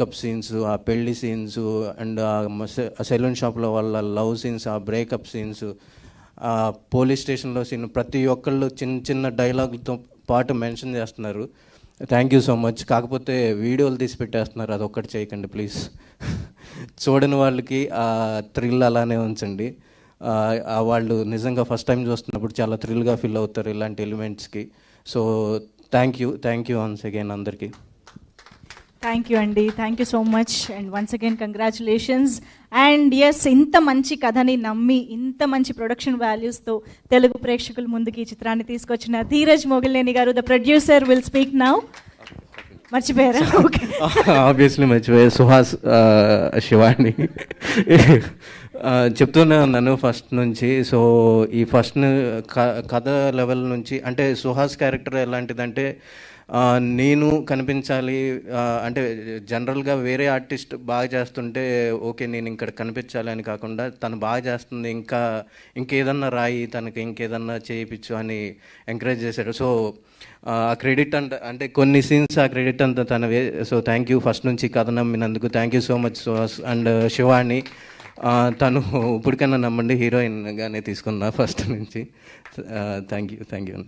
Cup scenes, ఆ పెళ్లి scenes and ఆ సెలూన్ షాప్లో వాళ్ళ లవ్ సీన్స్, ఆ బ్రేకప్ సీన్స్, ఆ పోలీస్ స్టేషన్లో సీన్, ప్రతి ఒక్కళ్ళు చిన్న చిన్న డైలాగులతో పాటు మెన్షన్ చేస్తున్నారు. Thank you so much. కాకపోతే వీడియోలు తీసి పెట్టేస్తున్నారు, అది ఒక్కటి చేయకండి ప్లీజ్. చూడని వాళ్ళకి ఆ థ్రిల్ అలానే ఉంచండి. వాళ్ళు నిజంగా ఫస్ట్ టైం చూస్తున్నప్పుడు చాలా థ్రిల్గా ఫీల్ అవుతారు ఇలాంటి ఎలిమెంట్స్కి. So thank you once again అందరికీ. థ్యాంక్ యూ అండి, thank you so much and once again congratulations. And yes, ఇంత మంచి కథని నమ్మి ఇంత మంచి ప్రొడక్షన్ వాల్యూస్తో తెలుగు ప్రేక్షకుల ముందుకి ఈ చిత్రాన్ని తీసుకొచ్చిన ధీరజ్ మొగిలినేని గారు, the producer, will speak now. మర్చిపోయారా? ఓకే, ఆబ్వియస్లీ మర్చిపోయారు. సుహాస్, శివాని చెప్తూనే ఉన్నాను ఫస్ట్ నుంచి. సో ఈ ఫస్ట్ కథ లెవెల్ నుంచి అంటే సుహాస్ క్యారెక్టర్ ఎలాంటిదంటే, నేను కనిపించాలి అంటే జనరల్గా వేరే ఆర్టిస్ట్ బాగా చేస్తుంటే ఓకే నేను ఇక్కడ కనిపించాలి అని కాకుండా, తను బాగా చేస్తుంది, ఇంకేదన్నా రాయి, తనకి ఇంకేదన్నా చేయించు అని ఎంకరేజ్ చేశాడు. సో ఆ క్రెడిట్ అంటే కొన్ని సీన్స్ ఆ క్రెడిట్ అంతా తనవే. సో థ్యాంక్ యూ ఫస్ట్ నుంచి కథ నమ్మినందుకు. Thank you so much Suhas. And Shivani, తను ఇప్పటికైనా నమ్మండి, హీరోయిన్గానే తీసుకున్నా ఫస్ట్ నుంచి. Thank you.